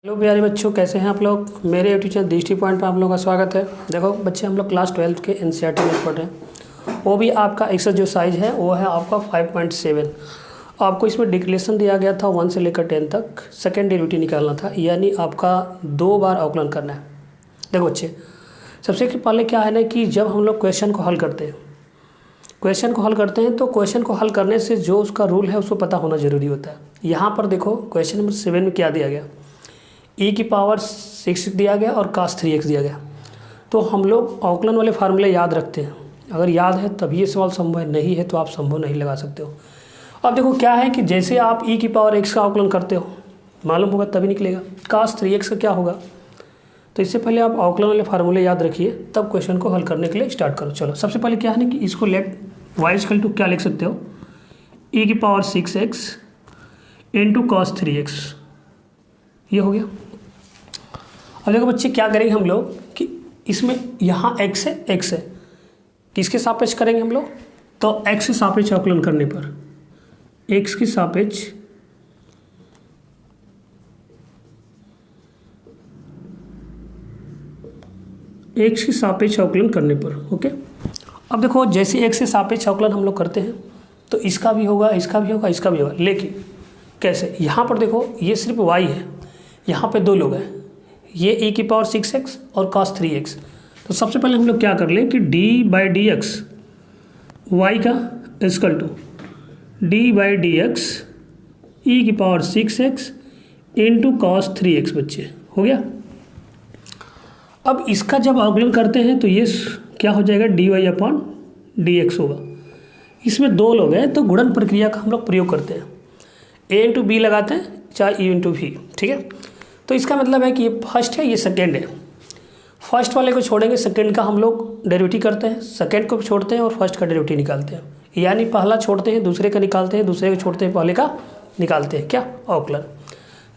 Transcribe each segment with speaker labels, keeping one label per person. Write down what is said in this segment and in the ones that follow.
Speaker 1: Hello प्यारे बच्चों, कैसे हैं आप लोग। मेरे यूट्यूब चैनल दृष्टि पॉइंट पर आप लोगों का स्वागत है। देखो बच्चे, हम लोग क्लास 12 के एनसीईआरटी में पढ़ रहे हैं। वो भी आपका एक्सरसाइज जो साइज है वो है आपका 5.7। आपको इसमें डिक्लेरेशन दिया गया था 1 से लेकर 10 तक। सेकेंड डेरिवेटिव निकालना था, यानी आपका 2 बार अवकलन करना है। देखो बच्चे, सबसे पहले क्या है ना कि जब हम लोग क्वेश्चन को हल करते हैं तो क्वेश्चन को हल करने से जो उसका रूल है उसको पता होना ज़रूरी होता है। यहाँ पर देखो क्वेश्चन नंबर 7 में क्या दिया गया, e की पावर 6 दिया गया और cos 3x दिया गया। तो हम लोग अवकलन वाले फार्मूले याद रखते हैं। अगर याद है तभी ये सवाल संभव है, नहीं है तो आप संभव नहीं लगा सकते हो। अब देखो क्या है कि जैसे आप e की पावर x का अवकलन करते हो, मालूम होगा तभी निकलेगा। cos 3x का क्या होगा, तो इससे पहले आप अवकलन वाले फार्मूले याद रखिए, तब क्वेश्चन को हल करने के लिए स्टार्ट करो। चलो, सबसे पहले क्या है ना कि इसको लेट y इक्वल टू क्या लिख सकते हो, e की power 6x into cos 3x, ये हो गया। अब देखो बच्चे, क्या करेंगे हम लोग कि इसमें यहाँ x है, किसके सापेक्ष करेंगे हम लोग, तो x के सापेक्ष अवकलन करने पर x के सापेक्ष अवकलन करने पर। ओके, अब देखो जैसे x से सापेक्ष अवकलन हम लोग करते हैं तो इसका भी होगा, इसका भी होगा, इसका भी होगा। लेकिन कैसे, यहाँ पर देखो ये सिर्फ y है, यहाँ पे 2 लोग हैं, ये e की पावर 6x और cos 3x। तो सबसे पहले हम लोग क्या कर लें कि d/dx y का इक्वल टू d/dx e की power 6x into cos 3x बच्चे, हो गया। अब इसका जब अवकलन करते हैं तो ये क्या हो जाएगा, dy/dx होगा। इसमें 2 लोग हैं तो गुणन प्रक्रिया का हम लोग प्रयोग करते हैं, a इंटू बी लगाते हैं चाहे e इंटू वी, ठीक है। तो इसका मतलब है कि ये फर्स्ट है, ये सेकेंड है। फर्स्ट वाले को छोड़ेंगे, सेकेंड का हम लोग डेरिवेटिव करते हैं, सेकेंड को छोड़ते हैं और फर्स्ट का डेरिवेटिव निकालते हैं। यानी पहला छोड़ते हैं दूसरे का निकालते हैं, दूसरे को छोड़ते हैं पहले का निकालते हैं, क्या, अवकलन।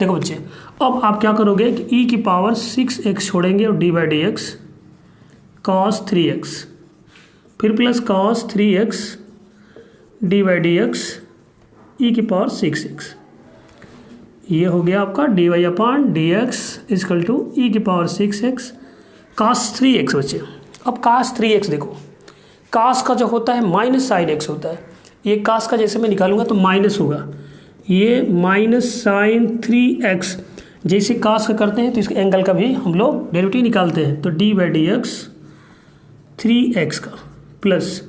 Speaker 1: देखो बच्चे, अब आप क्या करोगे कि e की पावर 6x छोड़ेंगे और d/dx cos 3x, फिर plus cos 3x d/dx e की पावर 6x, ये हो गया आपका dy/dx इक्वल टू e की पावर 6x cos 3x बच्चे। अब cos 3x देखो, cos का जो होता है माइनस साइन x होता है, ये cos का जैसे मैं निकालूंगा तो माइनस होगा, ये माइनस साइन 3x। जैसे cos का करते हैं तो इसके एंगल का भी हम लोग डेरिवेटिव निकालते हैं, तो d/dx 3x का प्लस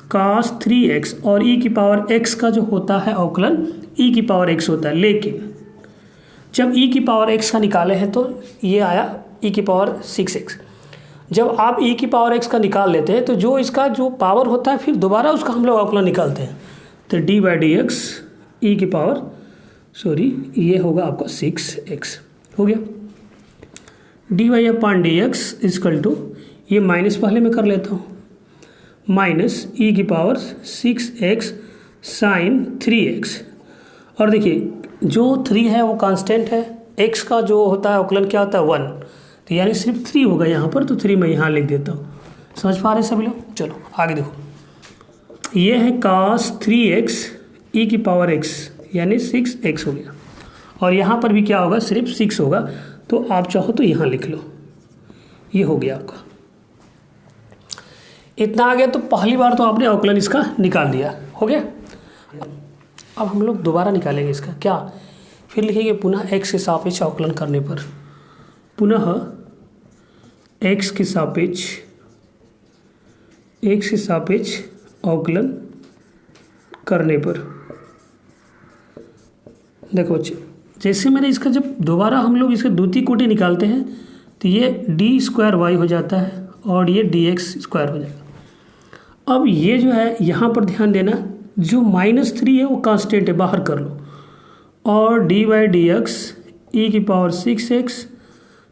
Speaker 1: cos 3x और e की पावर x का जो होता है अवकलन e की पावर x होता है। लेकिन जब e की पावर x का निकाले हैं तो ये आया e की पावर 6x। जब आप e की पावर x का निकाल लेते हैं तो जो इसका जो पावर होता है फिर दोबारा उसका हम लोग अवकलन निकालते हैं, तो d/dx e की पावर ये होगा आपका 6x, हो गया। dy/dx इक्वल टू, ये माइनस पहले मैं कर लेता हूँ, माइनस e की पावर 6x साइन 3x। और देखिए जो 3 है वो कांस्टेंट है, x का जो होता है अवकलन क्या होता है 1, तो यानी सिर्फ 3 होगा यहाँ पर, तो 3 मैं यहाँ लिख देता हूँ। समझ पा रहे सभी लोग। चलो आगे देखो, ये है cos 3x e की पावर x यानी 6x हो गया, और यहाँ पर भी क्या होगा, सिर्फ 6 होगा, तो आप चाहो तो यहाँ लिख लो, ये हो गया आपका। इतना आ गया, तो पहली बार तो आपने अवकलन इसका निकाल दिया, हो गया। अब हम लोग दोबारा निकालेंगे इसका, क्या, फिर लिखेंगे पुनः x के सापेक्ष अवकलन करने पर, पुनः x के सापेक्ष अवकलन करने पर। देखो बच्चे, जैसे मैंने इसका जब दोबारा हम लोग इसका द्वितीय कोटि निकालते हैं तो ये d² y हो जाता है और ये dx² हो जाएगा। अब ये जो है यहाँ पर ध्यान देना, जो -3 है वो कांस्टेंट है, बाहर कर लो, और d/dx e की पावर 6x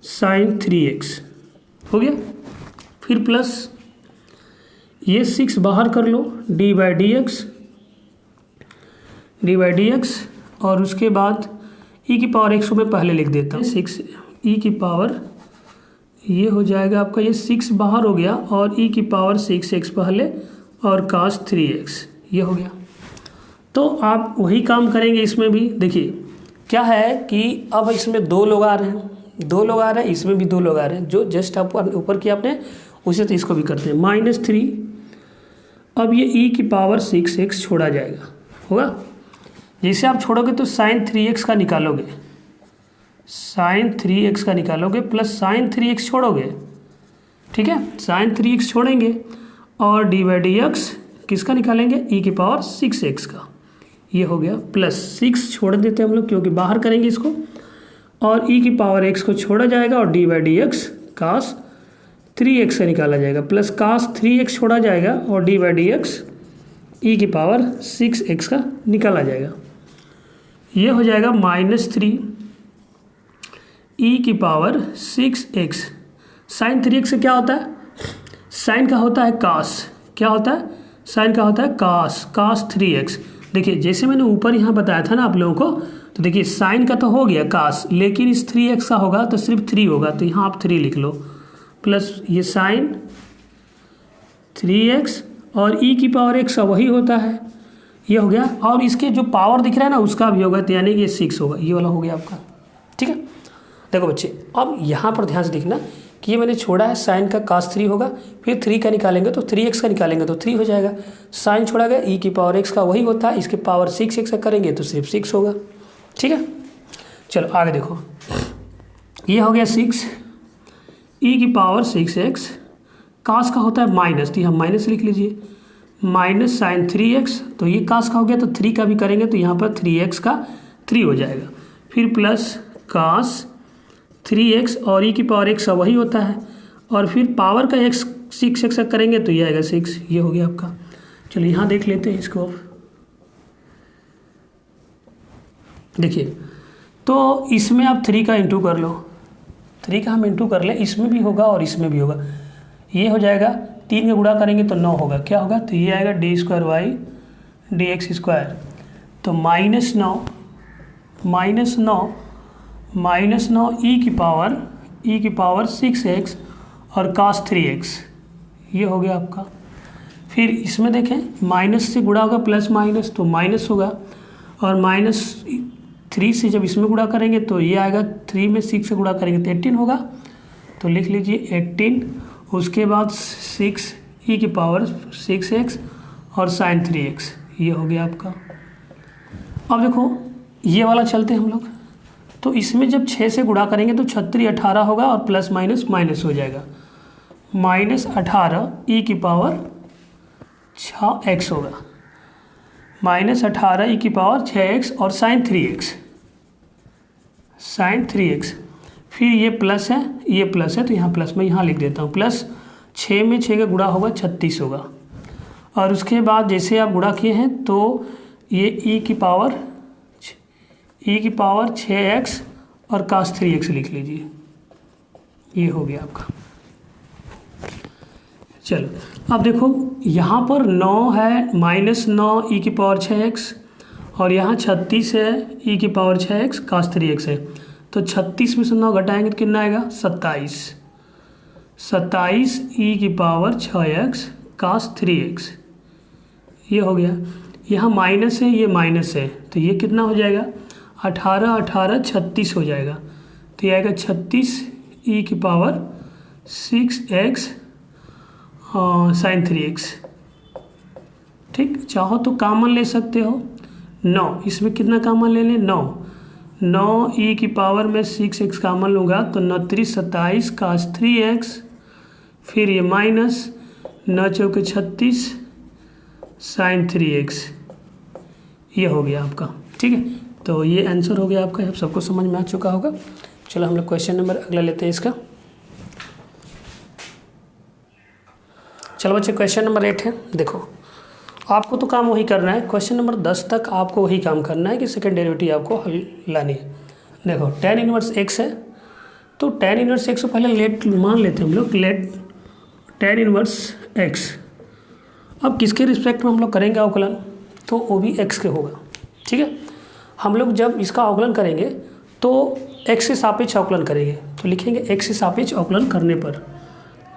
Speaker 1: साइन 3x हो गया। फिर प्लस ये 6 बाहर कर लो, d/dx और उसके बाद e की पावर x को मैं पहले लिख देता हूँ, 6 e की पावर, ये हो जाएगा आपका, ये 6 बाहर हो गया और e की पावर 6x पहले और cos 3x, ये हो गया। तो आप वही काम करेंगे इसमें भी। देखिए क्या है कि अब इसमें 2 लोग आ रहे हैं, 2 लोग आ रहे हैं, इसमें भी 2 लोग आ रहे हैं, जो जस्ट आप ऊपर किया आपने उसे तो इसको भी करते हैं। -3, अब ये e की पावर 6x छोड़ा जाएगा, होगा। जैसे आप छोड़ोगे तो sin 3x का निकालोगे, sin 3x का निकालोगे प्लस sin 3x छोड़ोगे, ठीक है। sin 3x छोड़ेंगे और d/dx किसका निकालेंगे, e की पावर 6x का, ये हो गया। प्लस 6 छोड़ देते हैं हम लोग क्योंकि बाहर करेंगे इसको, और e की पावर x को छोड़ा जाएगा और d/dx cos 3x से निकाला जाएगा, प्लस cos 3x छोड़ा जाएगा और d/dx e की पावर 6x का निकाला जाएगा। ये हो जाएगा -3 e की पावर 6x। sin 3x से क्या होता है, sin का होता है cos, क्या होता है, sin का होता है cos 3x। देखिए जैसे मैंने ऊपर यहाँ बताया था ना आप लोगों को, तो देखिए sin का तो हो गया cos, लेकिन इस 3x का होगा तो सिर्फ 3 होगा, तो यहाँ आप 3 लिख लो, प्लस ये sin 3x और e की पावर x वही होता है, ये हो गया। और इसके जो पावर दिख रहा है ना उसका भी होगा, तो यानी कि ये 6 होगा, ये वाला हो गया आपका, ठीक है। देखो बच्चे अब यहाँ पर ध्यान से देखना कि ये मैंने छोड़ा है, sin का cos 3 होगा, फिर 3 का निकालेंगे तो 3x का निकालेंगे तो 3 हो जाएगा, sin छोड़ा गया, e की पावर x का वही होता है, इसके पावर 6x का करेंगे तो सिर्फ 6 होगा, ठीक है। चलो आगे देखो, ये हो गया 6 e की पावर 6x, cos का होता है माइनस, तो यहाँ माइनस लिख लीजिए, माइनस sin 3x, तो ये cos का हो गया तो 3 का भी करेंगे तो यहाँ पर 3x का 3 हो जाएगा, फिर प्लस cos 3x और e की पावर x वही होता है, और फिर पावर का x 6x का करेंगे तो ये आएगा 6, ये हो गया आपका। चलो यहाँ देख लेते हैं इसको, देखिए तो इसमें आप 3 का इंटू कर लो, 3 का हम इंटू कर ले, इसमें भी होगा और इसमें भी होगा, ये हो जाएगा 3 का गुणा करेंगे तो 9 होगा, क्या होगा, तो ये आएगा d² dx², तो -9 e की पावर 6x और cos 3x, ये हो गया आपका। फिर इसमें देखें माइनस से गुणा होगा प्लस माइनस तो माइनस होगा, और -3 से जब इसमें गुणा करेंगे तो ये आएगा, 3 में 6 से गुणा करेंगे तो 18 होगा, तो लिख लीजिए 18, उसके बाद 6 e की पावर 6x और sin 3x, ये हो गया आपका। अब देखो ये वाला चलते हैं हम लोग, तो इसमें जब 6 से गुणा करेंगे तो 36 18 होगा और प्लस माइनस माइनस हो जाएगा, -18 e की पावर 6x होगा, -18 e की पावर 6x और sin 3x, फिर ये प्लस है, ये प्लस है तो यहाँ प्लस मैं यहाँ लिख देता हूँ, प्लस 6 में 6 का गुणा होगा 36 होगा, और उसके बाद जैसे आप गुणा किए हैं तो ये e की पावर 6x और cos 3x लिख लीजिए, ये हो गया आपका। चलो अब देखो यहाँ पर 9 है, -9 e की पावर 6x, और यहाँ 36 है e की पावर 6x cos 3x है, तो 36 में से 9 घटाएंगे तो कितना आएगा, 27 e की पावर 6x cos 3x, ये हो गया। यहाँ माइनस है, ये माइनस है, तो ये कितना हो जाएगा, 18 18 36 हो जाएगा, तो ये आएगा 36 e की पावर 6x sin 3x, ठीक। चाहो तो कॉमन ले सकते हो, 9, इसमें कितना कॉमन ले लें, 9 e की पावर में 6x कॉमन लूँगा तो 9 3 27 cos 3x, फिर ये माइनस 9 चौके 36 sin 3x, ये हो गया आपका, ठीक है। तो ये आंसर हो गया आपका, अब सबको समझ में आ चुका होगा। चलो हम लोग क्वेश्चन नंबर अगला लेते हैं इसका। चलो बच्चे क्वेश्चन नंबर 8 है, देखो आपको तो काम वही करना है, क्वेश्चन नंबर 10 तक आपको वही काम करना है कि सेकंड डेरिवेटिव आपको हल लानी है। देखो tan इनवर्स x है, तो tan इनवर्स x को पहले लेट मान लेते हैं हम लोग, लेट tan इनवर्स x। अब किसके रिस्पेक्ट में हम लोग करेंगे अवकलन, तो वो भी x के होगा, ठीक है। हम लोग जब इसका अवकलन करेंगे तो x के सापेक्ष अवकलन करेंगे, तो लिखेंगे x के सापेक्ष अवकलन करने पर,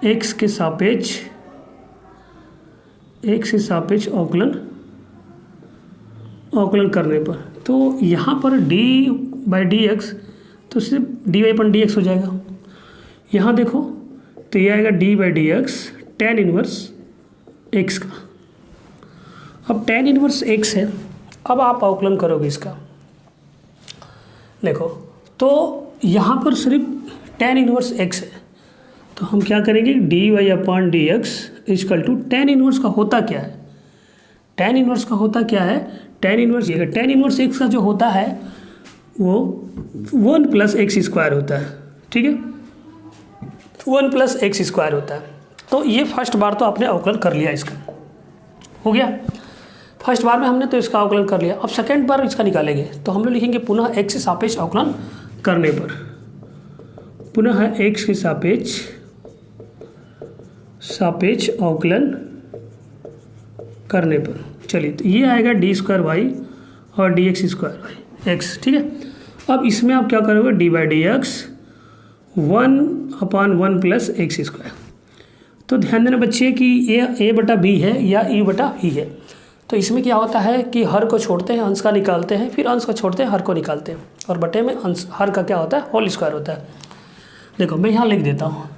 Speaker 1: x के सापेक्ष अवकलन करने पर, तो यहाँ पर d बाई डी एक्स, तो सिर्फ डी वाई अपन डी एक्स हो जाएगा। यहाँ देखो तो ये आएगा D by d x tan inverse x का। अब टेन इनवर्स एक्स है, अब आप अवकलन करोगे इसका। देखो तो यहाँ पर सिर्फ टेन इनवर्स एक्स है, तो हम क्या करेंगे, d y upon d x equal to tan inverse का होता क्या है, टेन इनवर्स का होता क्या है, टेन इनवर्स एक्स का जो होता है वो 1 प्लस एक्स स्क्वायर होता है। ठीक है, 1 प्लस एक्स स्क्वायर होता है। तो ये फर्स्ट बार तो आपने अवकलन कर लिया, इसका हो गया। फर्स्ट बार में हमने तो इसका अवकलन कर लिया। अब सेकेंड बार इसका निकालेंगे तो हम लोग लिखेंगे पुनः एक्स के सापेक्ष अवकलन करने पर, पुनः एक्स के सापेक्ष अवकलन करने पर। चलिए तो ये आएगा डी स्क्वायर वाई और d x square y x. ठीक है, अब इसमें आप क्या करोगे, d by d x 1/1 plus x square. तो ध्यान देना बच्चे कि ये ए बटा बी है या ई बटा बी है। तो इसमें क्या होता है कि हर को छोड़ते हैं, अंश का निकालते हैं, फिर अंश को छोड़ते हैं, हर को निकालते हैं, और बटे में अंश हर का क्या होता है, होल स्क्वायर होता है। देखो मैं यहाँ लिख देता हूँ,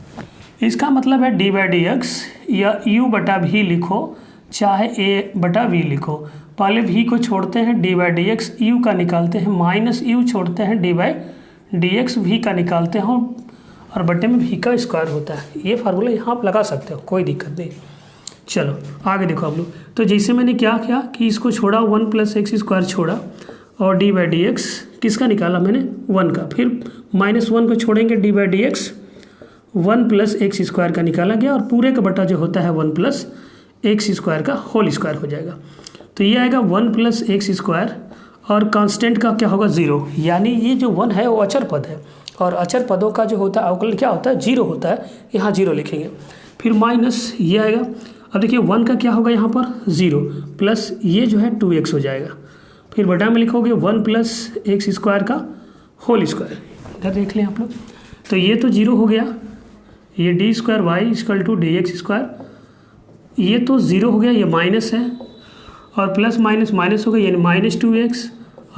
Speaker 1: इसका मतलब है डी बाई डी एक्स या यू बटा भी लिखो चाहे ए बटा वी लिखो। पहले भी को छोड़ते हैं, D by d x you का निकालते हैं, माइनस यू छोड़ते हैं, डी बाई डी एक्स भी का निकालते हैं, और बटे में भी का स्क्वायर होता है। ये फार्मूला यहाँ आप लगा सकते हो, कोई दिक्कत नहीं। चलो आगे देखो आप लोग। तो जैसे मैंने क्या किया कि इसको छोड़ा 1 प्लस एक्स स्क्वायर छोड़ा, और डी बाई डी एक्स किसका निकाला मैंने, 1 का, फिर -1 को छोड़ेंगे, d by d x 1 plus x square का निकाला गया, और पूरे का बटा जो होता है 1 प्लस एक्स स्क्वायर का होल स्क्वायर हो जाएगा। तो ये आएगा 1 प्लस एक्स स्क्वायर, और कांस्टेंट का क्या होगा 0, यानी ये जो 1 है वो अचर पद है, और अचर पदों का जो होता है अवकलन क्या होता है, 0 होता है। यहाँ 0 लिखेंगे, फिर माइनस ये आएगा। अब देखिए 1 का क्या होगा यहाँ पर 0, प्लस ये जो है 2x हो जाएगा, फिर बटा में लिखोगे 1 प्लस एक्स स्क्वायर का होल स्क्वायर। इधर देख लें आप लोग, तो ये तो 0 हो गया, ये d square y equal to d x square, ये तो 0 हो गया, ये माइनस है, और प्लस माइनस माइनस हो गया, यानी -2x,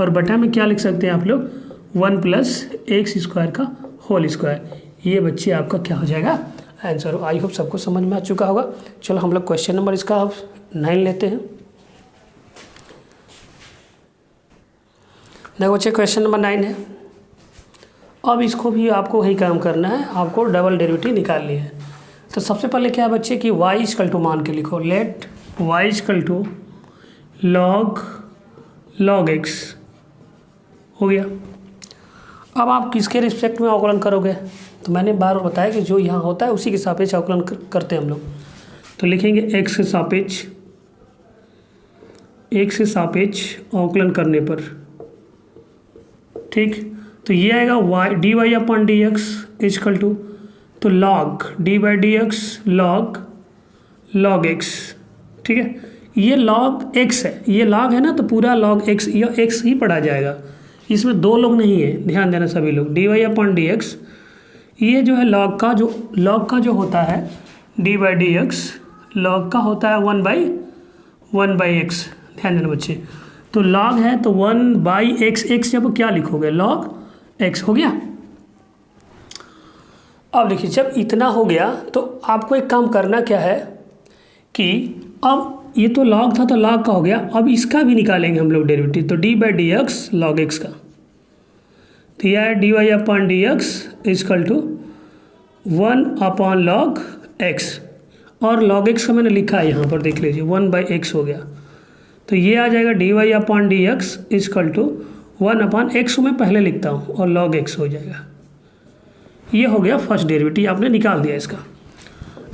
Speaker 1: और बटा में क्या लिख सकते हैं आप लोग, 1 प्लस एक्स स्क्वायर का होल स्क्वायर। ये बच्चे आपका क्या हो जाएगा, आंसर। आई होप सबको समझ में आ चुका होगा। चलो हम लोग क्वेश्चन नंबर इसका अब 9 लेते हैं। देखो बच्चे क्वेश्चन नंबर 9 है। अब इसको भी आपको वही काम करना है, आपको डबल डेरिवेटिव निकालनी है। तो सबसे पहले क्या है बच्चे कि y इक्वल टू मान के लिखो, let y equal to log x हो गया। अब आप किसके रिस्पेक्ट में अवकलन करोगे, तो मैंने बार बार बताया कि जो यहाँ होता है उसी के सापेक्ष अवकलन करते हैं हम लोग। तो लिखेंगे x के सापेक्ष अवकलन करने पर, ठीक। तो ये आएगा y d y upon d x equal to, तो log d by d x log x, ठीक है। ये log x है, ये log है ना, तो पूरा log x, ये x ही पढ़ा जाएगा, इसमें दो लोग नहीं है, ध्यान देना सभी लोग। D y upon d x, ये जो है log का जो होता है d by d x, log का होता है 1 बाई एक्स, ध्यान देना बच्चे। तो log है तो 1 बाई एक्स, एक्स जब क्या लिखोगे, log x हो गया। अब देखिए जब इतना हो गया तो आपको एक काम करना क्या है कि अब ये तो log था तो log का हो गया, अब इसका भी निकालेंगे हम लोग डेरिवेटिव। तो d by d x log x का, तो यह है d y upon d x equal to 1 upon log x, और लॉग एक्स का मैंने लिखा है यहाँ पर, देख लीजिए 1 बाई एक्स हो गया। तो ये आ जाएगा d y upon d x equal to 1 upon x में पहले लिखता हूँ, और लॉग एक्स हो जाएगा। ये हो गया फर्स्ट डेरिवेटिव, आपने निकाल दिया इसका।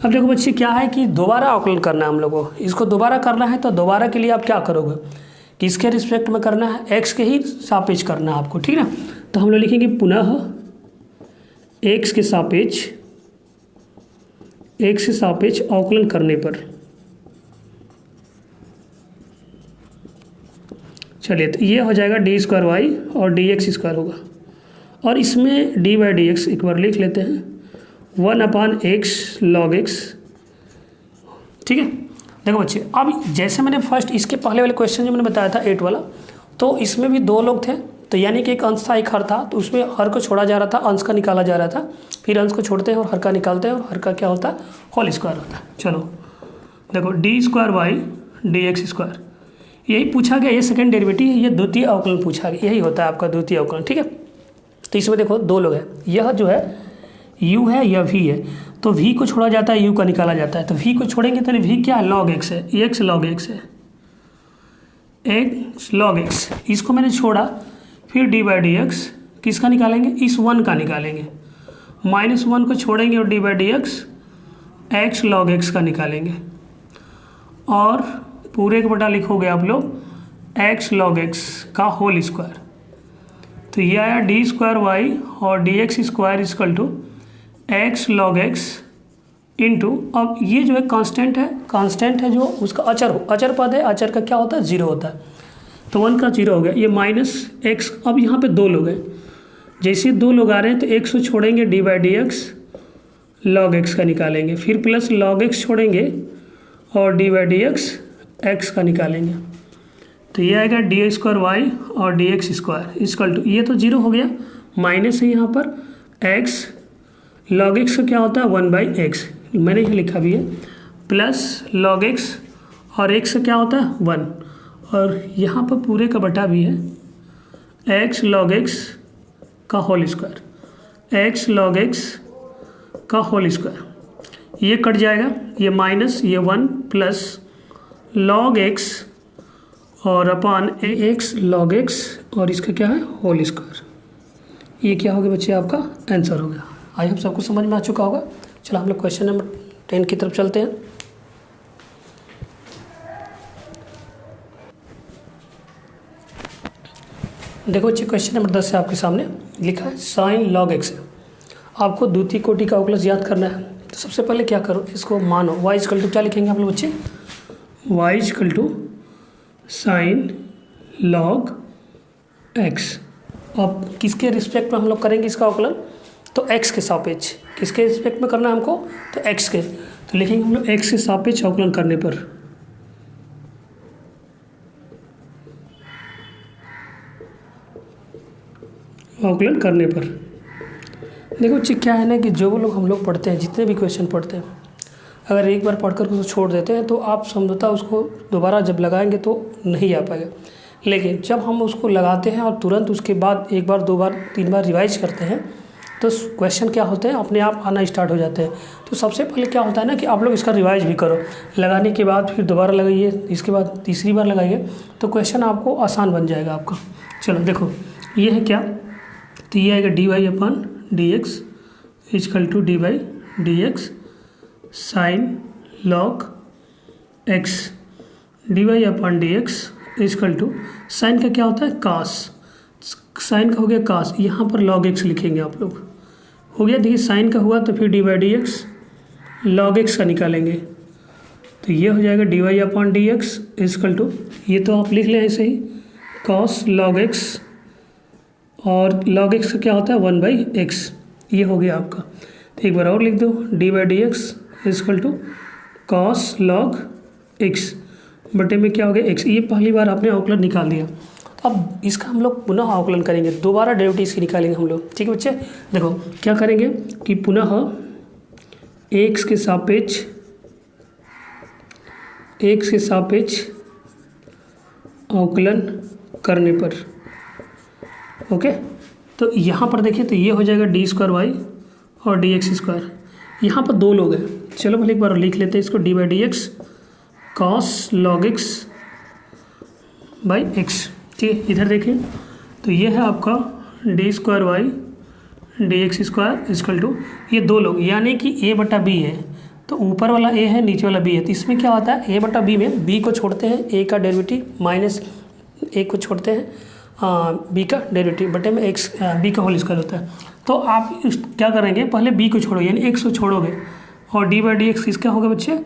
Speaker 1: अब देखो बच्चे क्या है कि दोबारा अवकलन करना है हम लोगों को, इसको दोबारा करना है। तो दोबारा के लिए आप क्या करोगे, किसके रिस्पेक्ट में करना है, एक्स के ही सापेक्ष करना है आपको, ठीक है ना। तो हम लोग लिखेंगे पुनः एक्स के सापेक्ष अवकलन करने पर। चलिए तो ये हो जाएगा डी स्क्वायर वाई और डी एक्स स्क्वायर होगा, और इसमें डी बाई डी एक्स एक बार लिख लेते हैं, 1 अपॉन एक्स लॉग एक्स, ठीक है। देखो बच्चे अब जैसे मैंने फर्स्ट इसके पहले वाले क्वेश्चन जो मैंने बताया था 8 वाला, तो इसमें भी दो लोग थे, तो यानी कि एक अंश था, एक हर था, तो उसमें हर को छोड़ा जा रहा था, अंश का निकाला जा रहा था, फिर अंश को छोड़ते हैं और हर का निकालते हैं और हर का क्या होता है, होल स्क्वायर होता है। चलो देखो d square y d x square, यही पूछा गया, ये सेकंड डेरिवेटिव है, ये द्वितीय अवकलन पूछा गया, यही होता है आपका द्वितीय अवकलन। ठीक है, तो इसमें देखो दो लोग हैं, यह जो है u है, यह v है, तो v को छोड़ा जाता है, u का निकाला जाता है, तो v को छोड़ेंगे तो v क्या है, log x है, x log x है, x log x, इसको मैंने छोड़ा, फिर d बाई डी एक्स किसका निकालेंगे, इस 1 का निकालेंगे, -1 को छोड़ेंगे और d by d x x log x का निकालेंगे, और पूरे के बटा लिखोगे आप लोग x log x का होल स्क्वायर। तो ये आया डी स्क्वायर वाई और d x square equal to x log x into, अब ये जो है कांस्टेंट है जो उसका अचर पद है, अचर का क्या होता है, 0 होता है, तो 1 का 0 हो गया, ये माइनस एक्स, अब यहाँ पे दो लोग हैं, जैसे दो लोग आ रहे हैं तो एक्स को छोड़ेंगे, d by d x log x का निकालेंगे, फिर प्लस लॉग एक्स छोड़ेंगे और d by d x x का निकालेंगे, तो ये आएगा डी स्क्वायर वाई और d x square equal to, ये तो 0 हो गया, माइनस है यहाँ पर एक्स लॉग एक्स का क्या होता है 1 बाई एक्स, मैंने ये लिखा भी है, प्लस लॉग एक्स और एक्स का क्या होता है 1, और यहाँ पर पूरे का बटा भी है एक्स लॉग एक्स का whole square, x log x का होल स्क्वायर, ये कट जाएगा, ये माइनस ये 1 प्लस लॉग एक्स और अपान एक्स लॉग एक्स और इसका क्या है होल स्क्वायर, ये क्या हो गया बच्चे, आपका आंसर हो गया। आई होप सबको समझ में आ चुका होगा। चलो हम लोग क्वेश्चन नंबर 10 की तरफ चलते हैं। देखो बच्चे क्वेश्चन नंबर 10 है आपके सामने लिखा है साइन लॉग एक्स है, आपको द्वितीय कोटि का अवकलज याद करना है, तो सबसे पहले क्या करो, इसको मानो y इक्वल टू क्या लिखेंगे आप लोग बच्चे, y equal to sine log x. अब किसके रिस्पेक्ट में हम लोग करेंगे इसका अवकलन, तो x के सापेक्ष, किसके रिस्पेक्ट में करना है हमको, तो x के, तो लिखेंगे हम लोग x के सापेक्ष अवकलन करने पर, अवकलन करने पर देखो बच्चे क्या है ना कि जो लोग हम लोग पढ़ते हैं, जितने भी क्वेश्चन पढ़ते हैं, अगर एक बार पढ़कर उसको छोड़ देते हैं तो आप समझौता उसको दोबारा जब लगाएंगे तो नहीं आ पाएगा, लेकिन जब हम उसको लगाते हैं और तुरंत उसके बाद एक बार 2 बार 3 बार रिवाइज करते हैं तो क्वेश्चन क्या होते हैं अपने आप आना स्टार्ट हो जाते हैं। तो सबसे पहले क्या होता है ना कि आप लोग इसका रिवाइज भी करो, लगाने के बाद फिर दोबारा लगाइए, इसके बाद तीसरी बार लगाइए, तो क्वेश्चन आपको आसान बन जाएगा आपका। चलो देखो ये है क्या, तो ये आएगा d y upon d x equal to d by d x sine log x, d y upon d x equal to, sine का क्या होता है कास, साइन का हो गया कास, यहाँ पर लॉग एक्स लिखेंगे आप लोग, हो गया, देखिए साइन का हुआ तो फिर d by d x log x का निकालेंगे, तो ये हो जाएगा d y upon d x equal to, ये तो आप लिख लें ऐसे ही, कॉस लॉग एक्स और लॉग एक्स का क्या होता है 1 बाई एक्स, ये हो गया आपका। तो एक बार और लिख दो, d by d x equal to cos log x बटे में क्या हो गया एक्स, ये पहली बार आपने अवकलन निकाल दिया। अब इसका हम लोग पुनः अवकलन करेंगे, दोबारा डेरिवेटिव इसकी निकालेंगे हम लोग, ठीक है बच्चे। देखो क्या करेंगे कि पुनः एक्स के सापेक्ष अवकलन करने पर, ओके। तो यहाँ पर देखिए तो ये हो जाएगा डी स्क्वायर वाई और डी एक्स स्क्वायर, यहाँ पर 2 लोग हैं, चलो पहले एक बार लिख लेते हैं इसको, d by d x cos log x by x, ठीक है। इधर देखिए तो ये है आपका d square y d x square equal to, ये 2 लोग यानी कि a बटा बी है, तो ऊपर वाला a है नीचे वाला b है, तो इसमें क्या होता है a बटा बी में b को छोड़ते हैं a का डेरिवेटिव माइनस a को छोड़ते हैं b का डेरिवेटिव बटे में x b का होल स्क्वायर होता है। तो आप क्या करेंगे, पहले b को छोड़ो यानी x को छोड़ोगे और डी बाई डी एक्स किसका होगा बच्चे,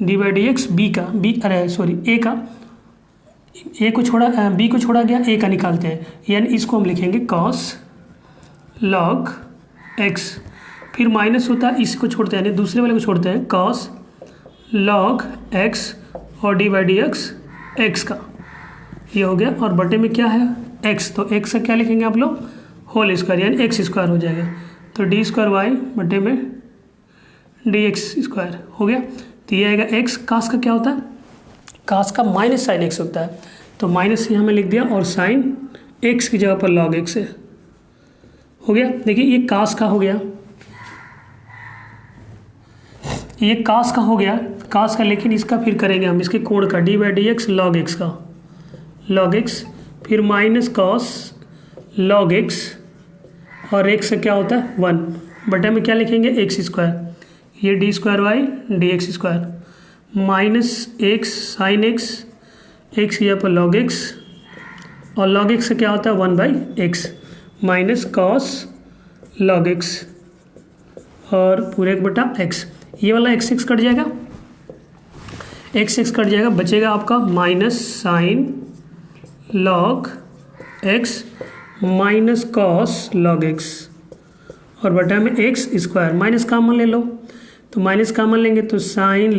Speaker 1: D by d x b का a का, a को छोड़ा b को छोड़ा गया, a का निकालते हैं, यानी इसको हम लिखेंगे cos log x, फिर माइनस होता है इसको छोड़ते हैं यानी दूसरे वाले को छोड़ते हैं cos log x और d by d x x का, ये हो गया, और बटे में क्या है एक्स, तो एक्स से क्या लिखेंगे आप लोग, होल स्क्वायर, यानी एक्स स्क्वायर हो जाएगा। तो डी स्क्वायर वाई बटे में डी एक्स स्क्वायर हो गया। तो ये आएगा एक्स, कास का क्या होता है, कास का माइनस साइन एक्स होता है, तो माइनस यहाँ में लिख दिया और साइन एक्स की जगह पर लॉग एक्स है, हो गया। देखिए ये कास का हो गया, ये कास का हो गया, कास का, लेकिन इसका फिर करेंगे हम इसके कोण का, d by d x log x का, लॉग एक्स, फिर माइनस कॉस लॉग एक्स, और एक्स से क्या होता है 1 बटे में क्या लिखेंगे एक्स स्क्वायर, ये d square y d x square, minus x sine x, x यहाँ पर लॉग एक्स, और लॉग एक्स से क्या होता है 1 by x, minus cos log x और पूरे एक बटा एक्स। ये वाला एक्स एक्स कट जाएगा, एक्स एक्स कट जाएगा, बचेगा आपका minus sign log x minus cos log x और बटा में एक्स स्क्वायर, माइनस कॉमन ले लो, तो माइनस कॉमन लेंगे तो साइन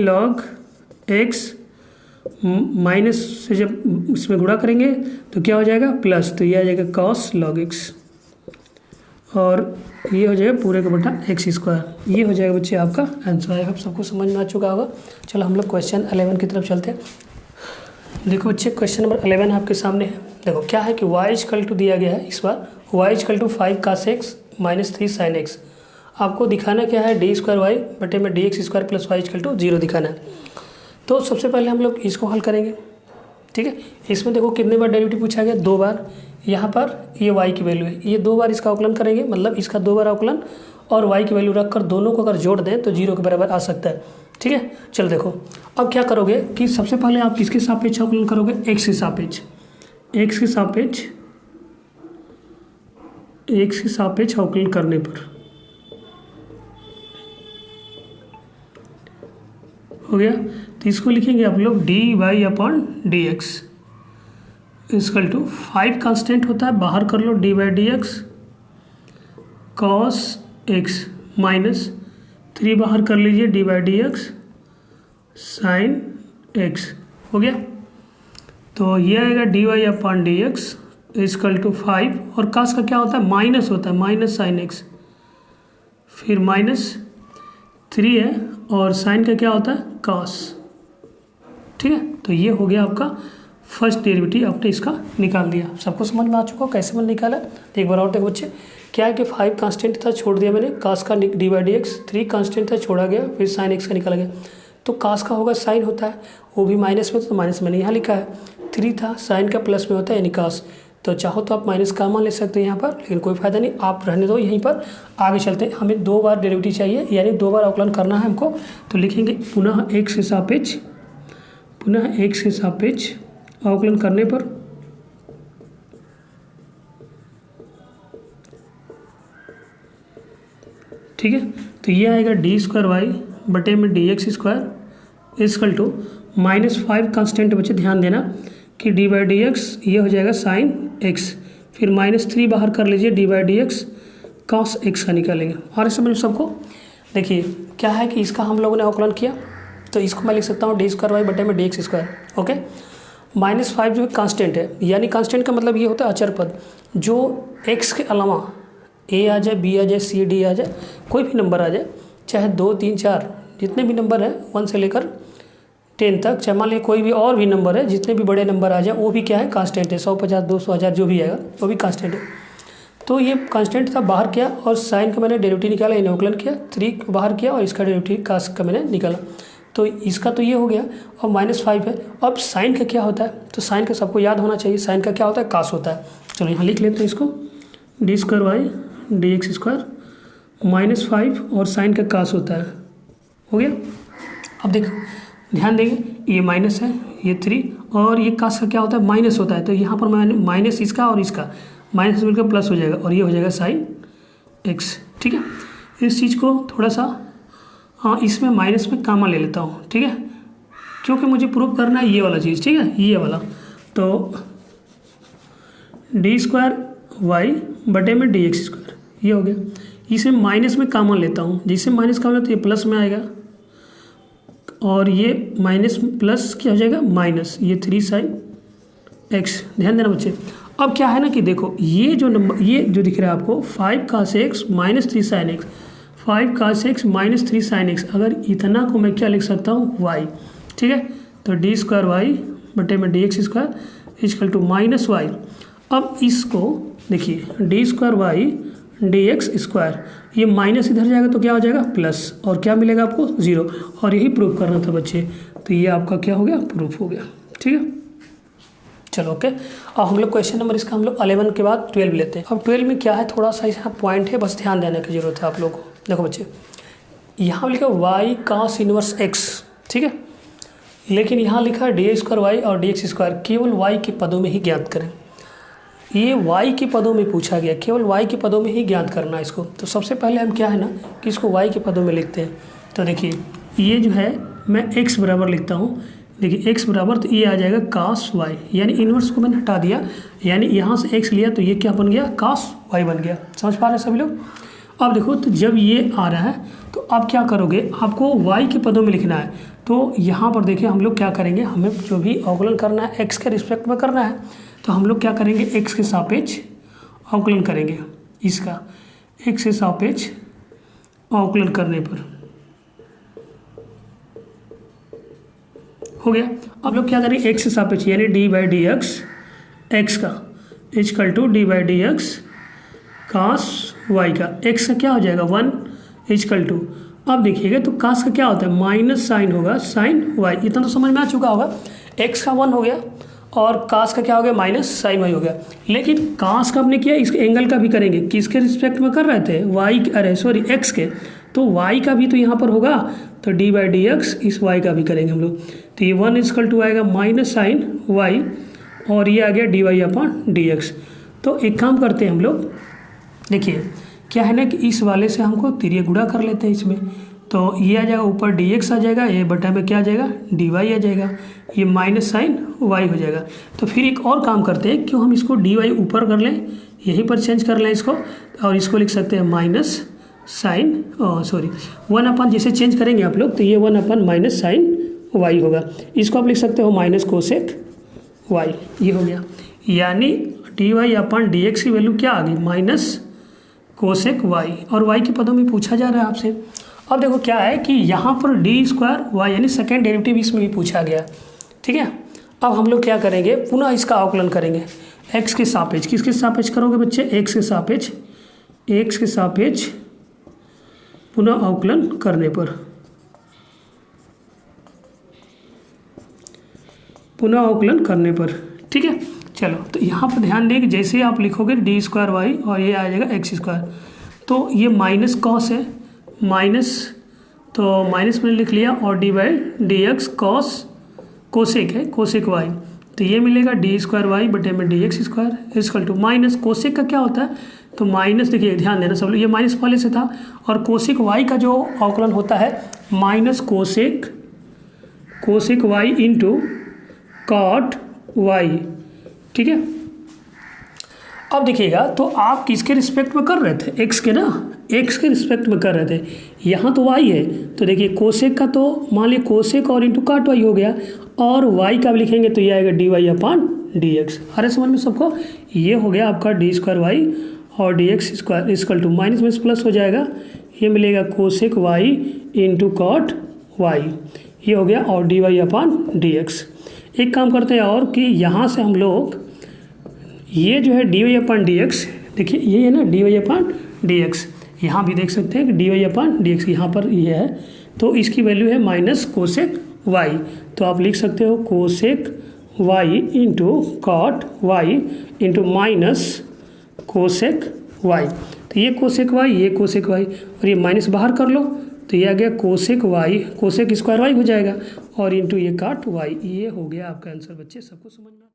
Speaker 1: लॉग एक्स, माइनस से जब उसमें गुणा करेंगे तो क्या हो जाएगा प्लस, तो ये आ जाएगा कॉस लॉग एक्स और ये हो जाएगा पूरे का बटा एक्स स्क्वायर। ये हो जाएगा बच्चे आपका आंसर। आई होप सबको समझ में आ चुका होगा। चलो हम लोग क्वेश्चन 11 की तरफ चलते हैं। देखो बच्चे क्वेश्चन नंबर 11 आपके सामने है। देखो क्या है कि y इक्वल टू दिया गया है, इस बार y equal to 5 cos x minus 3 sin x। आपको दिखाना क्या है, डी स्क्वायर वाई बटे में d x square plus y equal to 0 दिखाना है। तो सबसे पहले हम लोग इसको हल करेंगे, ठीक है। इसमें देखो कितने बार डेरिवेटिव पूछा गया, 2 बार। यहाँ पर ये y की वैल्यू है, ये 2 बार इसका अवकलन करेंगे, मतलब इसका 2 बार अवकलन और y की वैल्यू रखकर दोनों को अगर जोड़ दें तो 0 के बराबर आ सकता है, ठीक है। चल देखो अब क्या करोगे कि सबसे पहले आप किसके सापेक्ष अवकलन करोगे, x के सापेक्ष, x के सापेक्ष अवकलन करने पर हो गया। तो इसको लिखेंगे आप लोग dy upon d x equal to 5 constant होता है, बाहर कर लो d by d x cos x minus 3 बाहर कर लीजिए d by d x sine x, हो गया। तो ये आएगा d y upon d x equal to 5 और कास का क्या होता है माइनस होता है, माइनस साइन एक्स, फिर माइनस 3 है और साइन का क्या होता है कॉस, ठीक है। तो ये हो गया आपका फर्स्ट डेरिवेटिव, आपने इसका निकाल दिया। सबको समझ में आ चुका, कैसे मैंने निकाला। एक बार और देखो बच्चे, क्या है कि 5 कांस्टेंट था, छोड़ दिया मैंने, कास का d by d x, 3 constant था, छोड़ा गया, फिर साइन एक्स का निकाला गया। तो कास का होगा साइन होता है, वो भी माइनस में, तो माइनस मैंने यहाँ लिखा है। 3 था, साइन का प्लस में होता है यानी कास, तो चाहो तो आप माइनस कॉमन ले सकते हैं यहाँ पर, लेकिन कोई फायदा नहीं, आप रहने दो यहीं पर। आगे चलते हैं, हमें 2 बार डेरिवेटिव चाहिए, यानी 2 बार अवकलन करना है हमको। तो लिखेंगे पुनः एक्स के सापेक्ष अवकलन करने पर ठीक है। तो ये आएगा डी स्क्वायर वाई बटे में d x square equal to -5 constant. बच्चे ध्यान देना कि डी बाई डी एक्स ये हो जाएगा साइन एक्स, फिर -3 बाहर कर लीजिए d by d x cos x का निकालेंगे। और समझ सबको, देखिए क्या है कि इसका हम लोगों ने अवकलन किया, तो इसको मैं लिख सकता हूँ डी स्क्वायर वाई बटे में डी एक्स स्क्वायर, ओके। -5 जो है कांस्टेंट है, यानी कांस्टेंट का मतलब ये होता है अचर पद, जो एक्स के अलावा ए आ जाए, बी आ जाए, सी डी आ जाए, कोई भी नंबर आ जाए, चाहे 2 3 4 जितने भी नंबर हैं 1 से लेकर 10 तक, चाहे मान लीजिए कोई भी और भी नंबर है, जितने भी बड़े नंबर आ जाए वो भी क्या है कांस्टेंट है। 100 50 200 1000 जो भी आएगा वो भी कांस्टेंट है। तो ये कांस्टेंट था, बाहर किया और साइन का मैंने डेरिवेटिव निकाला, इन्हें अवकलन किया, 3 बाहर किया और इसका डेरिवेटिव कास का मैंने निकाला। तो इसका तो ये हो गया और -5 है। अब साइन का क्या होता है, तो साइन का सबको याद होना चाहिए, साइन का क्या होता है कास होता है। चलो यहाँ लिख लेते हैं इसको, d square y d x square -5 और साइन का कास होता है, हो गया। अब देखो ध्यान देंगे, ये माइनस है, ये 3 और ये कास का क्या होता है माइनस होता है, तो यहाँ पर मैंने माइनस इसका और इसका माइनस मिलकर प्लस हो जाएगा और ये हो जाएगा साइन एक्स, ठीक है। इस चीज़ को थोड़ा सा इसमें माइनस में कामा ले लेता हूँ, ठीक है, क्योंकि मुझे प्रूव करना है ये वाला चीज़, ठीक है, ये वाला। तो डी स्क्वायर वाई बटे में डी एक्स स्क्वायर ये हो गया, इसे माइनस में कामन लेता हूँ, जिससे माइनस कामन लेता तो ये प्लस में आएगा और ये माइनस प्लस क्या हो जाएगा माइनस, ये 3 साइन एक्स। ध्यान देना बच्चे। अब क्या है ना कि देखो ये जो नंबर, ये जो दिख रहा है आपको 5 cos x minus 3 sin x, 5 cos x minus 3 sin x, अगर इतना को मैं क्या लिख सकता हूँ y। ठीक है, तो डी स्क्वायर वाई बटे में d x square equal to minus y. अब इसको देखिए d square y d x square, ये माइनस इधर जाएगा तो क्या हो जाएगा प्लस, और क्या मिलेगा आपको 0, और यही प्रूफ करना था बच्चे। तो ये आपका क्या हो गया, प्रूफ हो गया। ठीक है, चलो ओके। अब हम लोग क्वेश्चन नंबर इसका हम लोग 11 के बाद 12 लेते हैं। अब 12 में क्या है, थोड़ा सा यहाँ पॉइंट है, बस ध्यान देने की जरूरत है आप लोगों को। देखो बच्चे, यहाँ लिखा वाई cos इनवर्स एक्स, ठीक है, लेकिन यहाँ लिखा है डी स्क्वायर वाई और डी एक्स स्क्वायर केवल वाई के पदों में ही ज्ञात करें। ये वाई के पदों में पूछा गया, केवल वाई के पदों में ही ज्ञात करना है इसको। तो सबसे पहले हम क्या है ना कि इसको वाई के पदों में लिखते हैं। तो देखिए ये जो है मैं x बराबर लिखता हूँ। देखिए x बराबर, तो ये आ जाएगा cos y, यानी इन्वर्स को मैंने हटा दिया, यानी यहाँ से x लिया तो ये क्या बन गया, cos y बन गया। समझ पा रहे हैं सभी लोग। अब देखो, तो जब ये आ रहा है तो अब क्या करोगे, आपको y के पदों में लिखना है। तो यहाँ पर देखिए हम लोग क्या करेंगे, हमें जो भी अवकलन करना है x के रिस्पेक्ट में करना है, तो हम लोग क्या करेंगे, x के सापेक्ष अवकलन करेंगे। इसका x के सापेक्ष अवकलन करने पर हो गया। अब लोग क्या करेंगे, x के सापेक्ष यानी d by d x x का equal to d by d x cos y का, x का क्या हो जाएगा 1 इजकल टू। अब देखिएगा तो कास का क्या होता है, माइनस साइन होगा साइन वाई। इतना तो समझ में आ चुका होगा, x का 1 हो गया और कास का क्या हो गया, माइनस साइन वाई हो गया। लेकिन कास का हमने किया, इसके एंगल का भी करेंगे, किसके रिस्पेक्ट में कर रहे थे, वाई, अरे सॉरी x के, तो y का भी तो यहाँ पर होगा, तो डी बाई डी एक्स इस y का भी करेंगे हम लोग। तो ये 1 इजकल टू आएगा माइनस साइन वाई, और ये आ गया d y upon d x. तो एक काम करते हैं हम लोग, देखिए क्या है ना कि इस वाले से हमको तिरिया गुणा कर लेते हैं इसमें, तो ये आ जाएगा ऊपर डी एक्स आ जाएगा, ये बटा में क्या आ जाएगा डी वाई आ जाएगा, ये माइनस साइन वाई हो जाएगा। तो फिर एक और काम करते हैं, क्यों हम इसको डी वाई ऊपर कर लें, यहीं पर चेंज कर लें इसको, और इसको लिख सकते हैं माइनस साइन, सॉरी 1 अपन जैसे चेंज करेंगे आप लोग, तो ये 1 अपन माइनस साइन वाई होगा। इसको आप लिख सकते हो माइनस कोसेक वाई, ये हो गया। यानी डी वाई अपन डी एक्स की वैल्यू क्या आ गई, माइनस कोसेक वाई, और वाई के पदों में पूछा जा रहा है आपसे। अब देखो क्या है कि यहाँ पर डी स्क्वायर वाई यानी सेकेंड डेरिवेटिव इसमें भी पूछा गया। ठीक है, अब हम लोग क्या करेंगे, पुनः इसका अवकलन करेंगे एक्स के सापेक्ष। किसके सापेक्ष करोगे बच्चे, एक्स के सापेक्ष, एक्स के सापेक्ष पुनः अवकलन करने पर, पुनः अवकलन करने पर। ठीक है, चलो तो यहाँ पर ध्यान दें कि जैसे आप लिखोगे डी स्क्वायर वाई और ये आ जाएगा एक्स स्क्वायर, तो ये माइनस कॉस है, माइनस, तो माइनस मैंने लिख लिया, और d by d x cos cosec है, कोसेक वाई, तो ये मिलेगा डी स्क्वायर वाई बटे में d x square equal to minus cosec का क्या होता है, तो माइनस, देखिए ध्यान देना सब लोग, ये माइनस पहले से था, और कोसेक वाई का जो अवकलन होता है minus cosec, cosec y into cot y. ठीक है, अब देखिएगा तो आप किसके रिस्पेक्ट में कर रहे थे, एक्स के ना, एक्स के रिस्पेक्ट में कर रहे थे, यहाँ तो वाई है, तो देखिए कोसेक का तो मान लीजिए कोसेक और इंटू काट वाई हो गया, और वाई का भी लिखेंगे तो ये आएगा d y upon d x. अरे समझ में सबको, ये हो गया आपका डी स्क्वायर वाई और d x square equal to minus में प्लस हो जाएगा, ये मिलेगा cosec y into cot y, ये हो गया, और d y upon d x. एक काम करते हैं और कि यहाँ से हम लोग ये जो है d y upon d x, देखिए ये है ना d y upon d x, यहाँ भी देख सकते हैं कि d y upon d x यहाँ पर ये है, तो इसकी वैल्यू है माइनस कोसेक वाई, तो आप लिख सकते हो cosec y into cot y into minus cosec y, तो ये कोसेक वाई, ये कोसेक वाई, और ये माइनस बाहर कर लो, तो ये आ गया cosec y, cosec square y हो जाएगा, और इंटू ये काट वाई, ये हो गया आपका आंसर बच्चे। सबको समझ में